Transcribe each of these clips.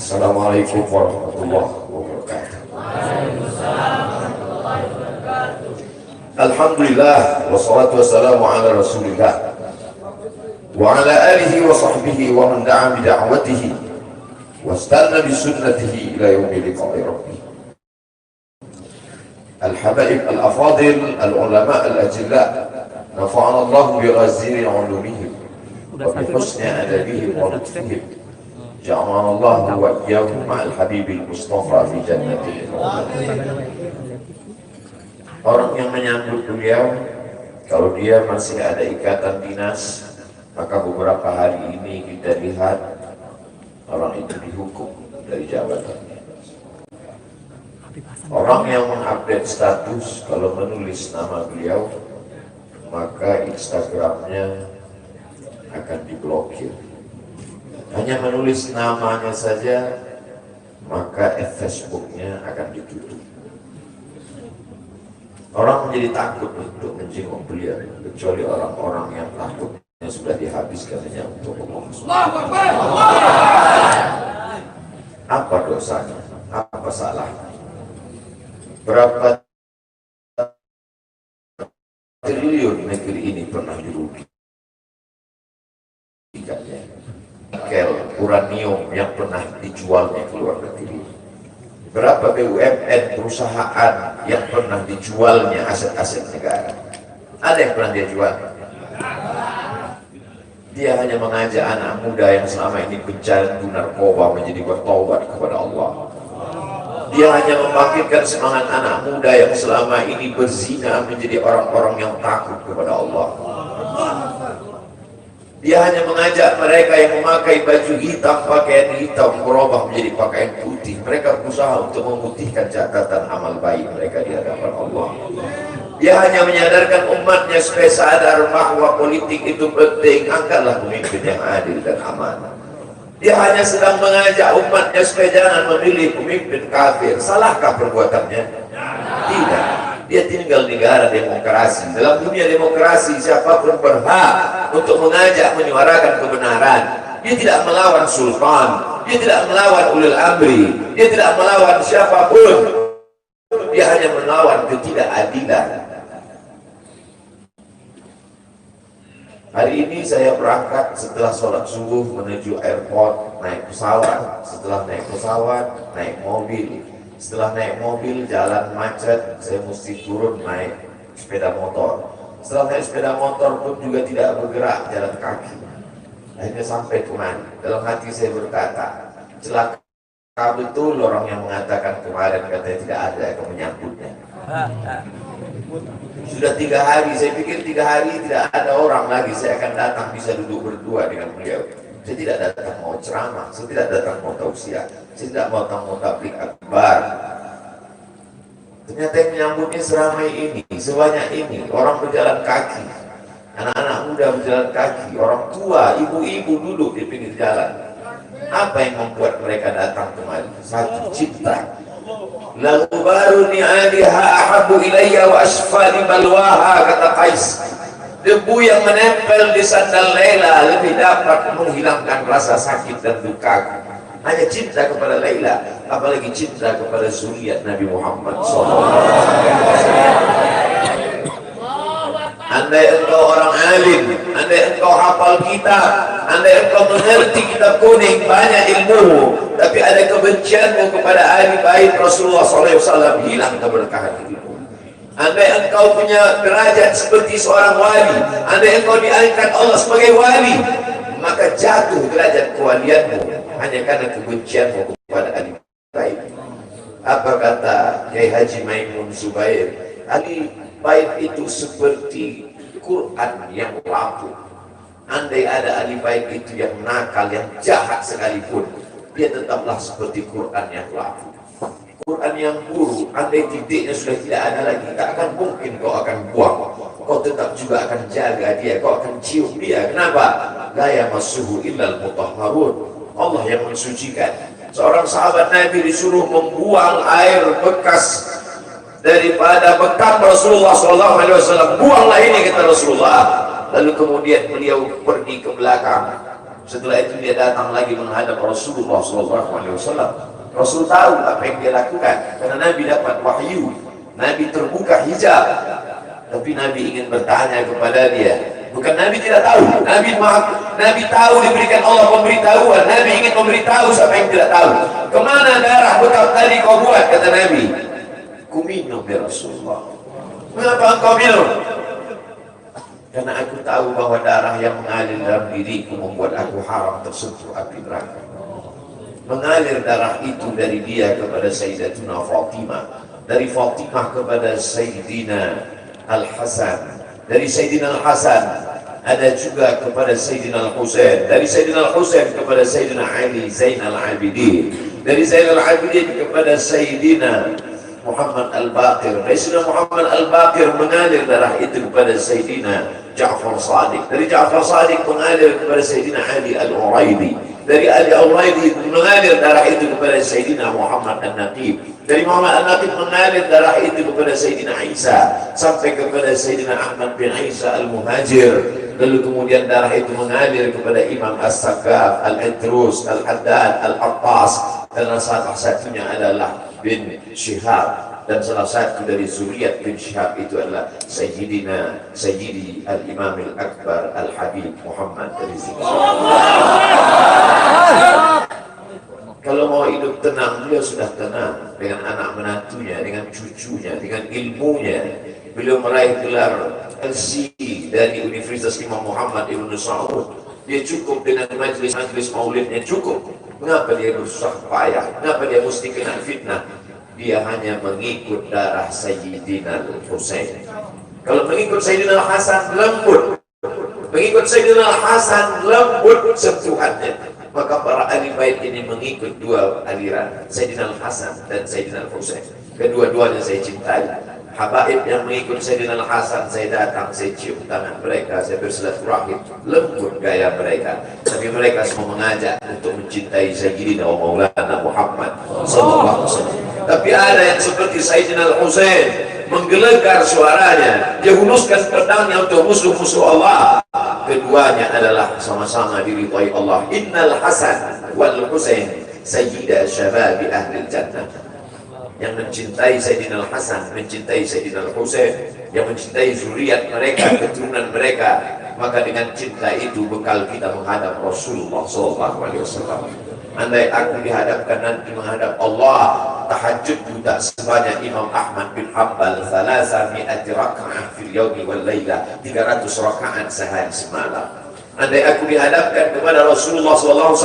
Assalamualaikum warahmatullahi wabarakatuh. Alhamdulillah wassalatu wassalamu ala rasulillah wa ala alihi wa sahbihi wa man da'a bi da'watihi wastanna bi sunnatihi ila yaumil liqa'i rabbih. Al-habaib al-afadil al-ulama al-ajilla nafa'ana Allah bi ghaziri 'ulumihim wa bi husni adabihim wa lutfihim. Ja'alana Allah wa iyyakum ma'al habibil mustafa fi jannatil. Orang yang menyambut beliau, kalau dia masih ada ikatan dinas, maka beberapa hari ini kita lihat orang itu dihukum dari jabatannya. Orang yang mengupdate status kalau menulis nama beliau, maka Instagramnya akan diblokir. Hanya menulis namanya saja, maka Facebooknya akan ditutup. Orang menjadi takut untuk menjenguk beliau, kecuali orang-orang yang takutnya sudah dihabiskan hanya untuk ngomong. Apa dosanya? Apa salahnya? Berapa triliun negeri ini pernah dirugikannya? Nikel, uranium yang pernah dijualnya ke luar negeri. Berapa BUMN perusahaan yang pernah dijualnya aset-aset negara? Ada yang pernah dia jual? Dia hanya mengajak anak muda yang selama ini pecandu narkoba menjadi bertobat kepada Allah. Dia hanya membangkitkan semangat anak muda yang selama ini berzina menjadi orang-orang yang takut kepada Allah. Dia hanya mengajak mereka yang memakai baju hitam, pakaian hitam, merubah menjadi pakaian putih. Mereka berusaha untuk memutihkan catatan amal baik mereka di hadapan Allah. Dia hanya menyadarkan umatnya supaya sadar bahwa politik itu penting. Angkatlah pemimpin yang adil dan amanah. Dia hanya sedang mengajak umatnya supaya jangan memilih pemimpin kafir. Salahkah perbuatannya? Tidak. Dia tinggal di negara demokrasi. Dalam dunia demokrasi, siapapun berhak untuk mengajak menyuarakan kebenaran. Dia tidak melawan sultan, dia tidak melawan ulil amri, dia tidak melawan siapapun. Dia hanya melawan ketidakadilan. Hari ini saya berangkat setelah sholat subuh menuju airport, naik pesawat. Setelah naik pesawat, naik mobil. Setelah naik mobil, jalan macet, saya mesti turun naik sepeda motor. Setelah naik sepeda motor pun juga tidak bergerak, jalan kaki. Akhirnya sampai kemana? Dalam hati saya berkata, celaka betul orang yang mengatakan kemarin katanya tidak ada yang menyambutnya. Sudah 3 hari, saya pikir 3 hari tidak ada orang lagi, saya akan datang bisa duduk berdua dengan beliau. Saya tidak datang mau ceramah, saya tidak datang mau tausiah, saya tidak mau datang mau tablik akbar. Ternyata yang menyambutnya seramai ini, sebanyak ini, orang berjalan kaki, anak-anak muda berjalan kaki, orang tua, ibu-ibu duduk di pinggir jalan. Apa yang membuat mereka datang kemari? Satu, cinta. Lagu baru ni'aliha ahabu ilayya wa asfali balwaha, kata Qais. Debu yang menempel di sandal Laila lebih dapat menghilangkan rasa sakit dan duka. Hanya cinta kepada Laila, apalagi cinta kepada zuriat Nabi Muhammad SAW. Andai engkau orang alim, andai engkau hafal kitab, andai engkau mengerti kitab kuning, banyak ilmu, tapi ada kebencianmu kepada ahli bait Rasulullah SAW, hilang keberkahan hidupmu. Andai engkau punya derajat seperti seorang wali, andai engkau diangkat Allah sebagai wali, maka jatuh derajat kewalianmu hanya karena kebencianmu kepada ahli bait. Apa kata Kiai Haji Maimun Zubair? Ahli bait itu seperti Quran yang lapuk. Andai ada ahli bait itu yang nakal, yang jahat sekalipun, dia tetaplah seperti Quran yang lapuk. Quran yang buruk, andai titiknya sudah tidak ada lagi, tak akan mungkin kau akan buang. Kau tetap juga akan jaga dia, kau akan cium dia. Kenapa? La yamassuhu illal mutahharun. Allah yang mensucikan. Seorang sahabat Nabi disuruh membuang air bekas daripada bekam Rasulullah SAW. Buanglah ini, kata Rasulullah. Lalu kemudian beliau pergi ke belakang. Setelah itu dia datang lagi menghadap Rasulullah SAW. Rasul tahu apa yang dia lakukan karena Nabi dapat wahyu, Nabi terbuka hijab, tapi Nabi ingin bertanya kepada dia. Bukan Nabi tidak tahu, Nabi tahu, diberikan Allah pemberitahuan. Nabi ingin memberitahu siapa yang tidak tahu. Kemana darah bekal tadi kau buat? Kata Nabi, ku minum ya Rasulullah. Mengapa engkau minum? Karena aku tahu bahwa darah yang mengalir dalam diriku membuat aku haram tersentuh api neraka. Mengalir darah itu dari dia kepada Sayyidatuna Fatimah, dari Fatimah kepada Sayyidina Al-Hasan, dari Sayyidina Al-Hasan ada juga kepada Sayyidina Al-Husain, dari Sayyidina Al-Husain kepada Sayyidina Ali Zainal Abidin, dari Zainal Abidin kepada Sayyidina Muhammad Al-Baqir, dari Sayyidina Muhammad Al-Baqir mengalir darah itu kepada Sayyidina Ja'far Sadiq, dari Ja'far Sadiq mengalir kepada Sayyidina Ali Al-Uraidi, dari Ali Al-Uraidi mengalir darah itu kepada Sayyidina Muhammad An-Naqib, dari Muhammad An-Naqib mengalir darah itu kepada Sayyidina Isa sampai kepada Sayyidina Ahmad bin Isa Al-Muhajir. Lalu kemudian darah itu mengalir kepada Imam As-Sakaf, Al-Idrus, Al-Haddad, Al-Attas, dan salah satunya adalah bin Syihab, dan salah satu dari zuriat bin Syihab itu adalah Sayyidi Al-Imam Al-Akbar Al-Habib Muhammad Rizik. Kalau mau hidup tenang, beliau sudah tenang dengan anak menantunya, dengan cucunya, dengan ilmunya. Beliau meraih gelar LC dari Universitas Imam Muhammad Ibn Saud. Dia cukup dengan majlis maulidnya, cukup. Mengapa dia bersusah payah? Mengapa dia mesti kena fitnah? Dia hanya mengikut darah Sayyidina Al-Husain. Kalau mengikut Sayyidina Al-Hasan, lembut. Mengikut Sayyidina Al-Hasan, lembut sentuhannya. Maka para ahli bait ini mengikut dua aliran, Sayyidina Al-Hasan dan Sayyidina Al-Husain. Kedua-duanya saya cintai. Habaib yang mengikut Sayyidina Al-Hasan, saya datang, saya cium tangan mereka, saya bersilaturahim, lembut gaya mereka. Tapi mereka semua mengajak untuk mencintai Sayyidina wa Maulana Muhammad sallallahu alaihi wasallam. Tapi ada yang seperti Sayyidina Al-Husain menggelegar suaranya, dia huluskan pedangnya untuk musuh-musuh Allah. Keduanya adalah sama-sama diridhai Allah. Innal Hasan wal Husain sayyida syababi ahli jannah. Yang mencintai Sayyidina Al-Hasan, mencintai Sayyidina Al-Husain, yang mencintai zuriat mereka, keturunan mereka, maka dengan cinta itu bekal kita menghadap Rasulullah SAW. Andai aku dihadapkan nanti menghadap Allah, tahajud tak sebanyak Imam Ahmad bin Hanbal, 300 raka'ah fil yaumi wal laila, 300 rakaat sehari semalam. Andai aku dihadapkan kepada Rasulullah SAW,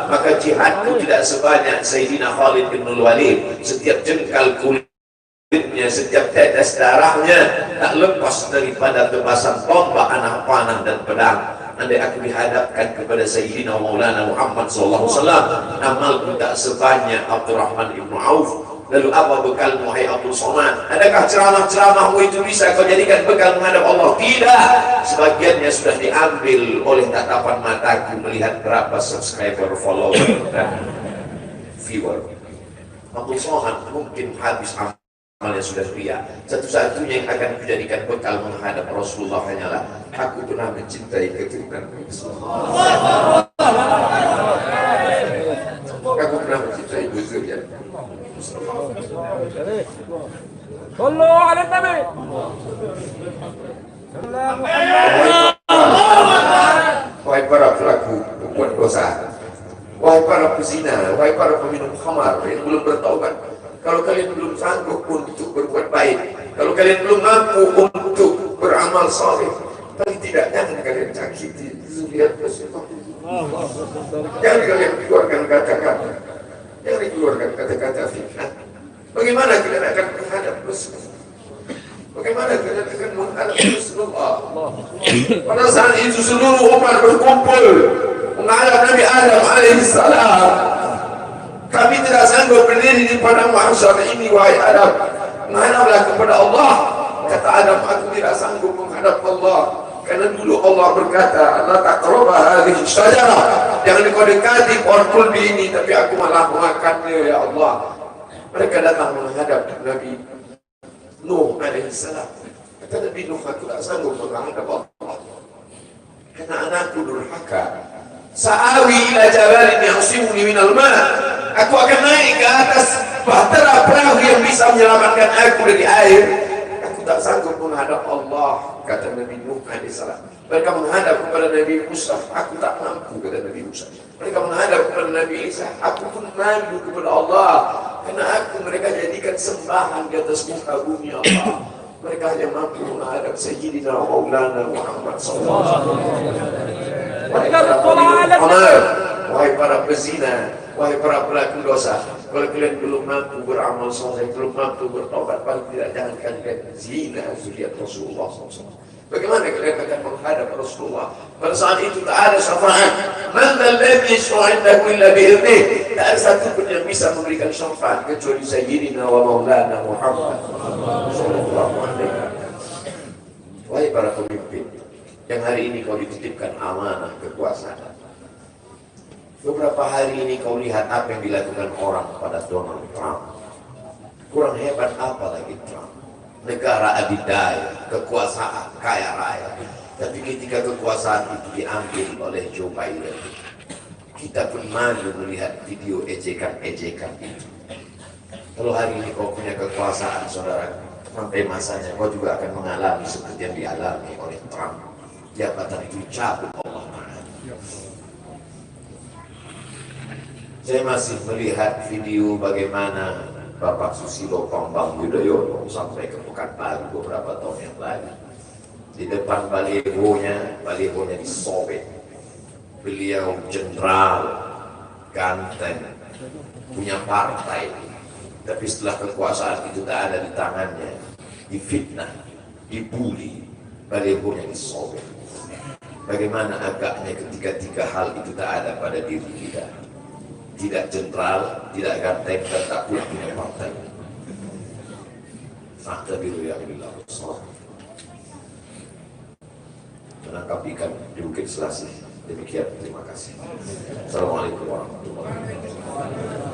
maka jihadku tidak sebanyak Sayyidina Khalid bin Walid. Setiap jengkal kulitnya, setiap tetes darahnya tak lepas daripada tebasan tombak, anak panah dan pedang. Andai aku dihadapkan kepada Sayyidina Maulana Muhammad SAW, amalku tak sebanyak Abdurrahman ibn Auf. Lalu apa bekalmu, hai Abdul Somad? Adakah ceramah-ceramahmu itu bisa kau jadikan bekal menghadap Allah? Tidak. Sebagiannya sudah diambil oleh tatapan mataku melihat berapa subscriber, follower, dan viewer. Abdul Somad mungkin habis amalnya sudah ria. Satu-satunya yang akan kujadikan bekal menghadap Rasulullah hanyalah aku pernah mencintai keturunan Rasulullah. Aku pernah mencintai zuriat. Sallu ala Nabi. Wahai para pelaku berbuat dosa, wahai para pezina, wahai para peminum khamar yang belum bertaubat, kalau kalian belum sanggup untuk berbuat baik, kalau kalian belum mampu untuk beramal saleh, paling tidak jangan kalian cakiti zuriat Rasulullah. Jangan kalian keluarkan kata-kata, jangan dikeluarkan kata-kata fitnah. Bagaimana kalian akan menghadap Rasulullah? Bagaimana kalian akan menghadap Rasulullah? Pada saat itu seluruh umat berkumpul menghadap Nabi Adam alaihissalam. Kami tidak sanggup berdiri di padang mahsyar ini, wahai Adam. Menghadaplah kepada Allah. Kata Adam, aku tidak sanggup menghadap Allah. Karena dulu Allah berkata, la taqrabu hadhihi syajarah. Jangan kau dekati pohon kulbi ini, tapi aku malah memakannya, ya Allah. Mereka datang menghadap Nabi Nuh alaihissalam. Kata Nabi Nuh, aku tak sanggup menghadap Allah karena anakku durhaka. Sa'awi ila jabalin ya'simuni minal ma'. Aku akan naik ke atas bahtera perahu yang bisa menyelamatkan aku dari air. Aku tak sanggup menghadap Allah, kata Nabi Nuh alaihissalam. Mereka menghadap kepada Nabi Musa, aku tak mampu, kata Nabi Musa. Mereka menghadap kepada Nabi Isa, aku pun malu kepada Allah, karena mereka jadikan sembahan di atas muka bumi Allah. Mereka hanya mampu menghadap Sayyidina Maulana Muhammad SAW. Wahai para pezina, wahai para pelaku dosa, kalau kalian belum mampu beramal soleh, belum mampu bertobat, paling tidak jangan kalian zina lihat Rasulullah SAW. Bagaimana kalian akan menghadap Rasulullah? Pada saat itu tak ada syafaat. Man alladhi yashfa'u 'indahu illa bi'idhnih. Tak ada satu pun yang bisa memberikan syafaat kecuali Sayyidina wa Maulana Muhammad sallallahu alaihi wasallam. Wahai para pemimpin, yang hari ini kau dititipkan amanah kekuasaan. Beberapa hari ini kau lihat apa yang dilakukan orang kepada Donald Trump. Kurang hebat apa lagi Trump? Negara adidaya, kekuasaan, kaya raya. Tapi ketika kekuasaan itu diambil oleh Joe Biden, kita pun malu melihat video ejekan-ejekan itu. Kalau hari ini kau punya kekuasaan, saudara, sampai masanya kau juga akan mengalami seperti yang dialami oleh Trump. Jabatan itu cabut Allah Ta'ala. Saya masih melihat video bagaimana Bapak Susilo Bambang Yudhoyono sampai ke Pekanbaru beberapa tahun yang lalu. Di depan balihonya disobek. Beliau jenderal, ganteng, punya partai. Tapi setelah kekuasaan itu tak ada di tangannya, difitnah, dibully, balihonya disobek. Bagaimana agaknya ketika tiga hal itu tak ada pada diri kita. Tidak jenderal, tidak ganteng, dan tak punya partai. Fakta biru yang dilakukan menangkap ikan di Bukit Selasih. Demikian, terima kasih. Assalamualaikum warahmatullahi wabarakatuh.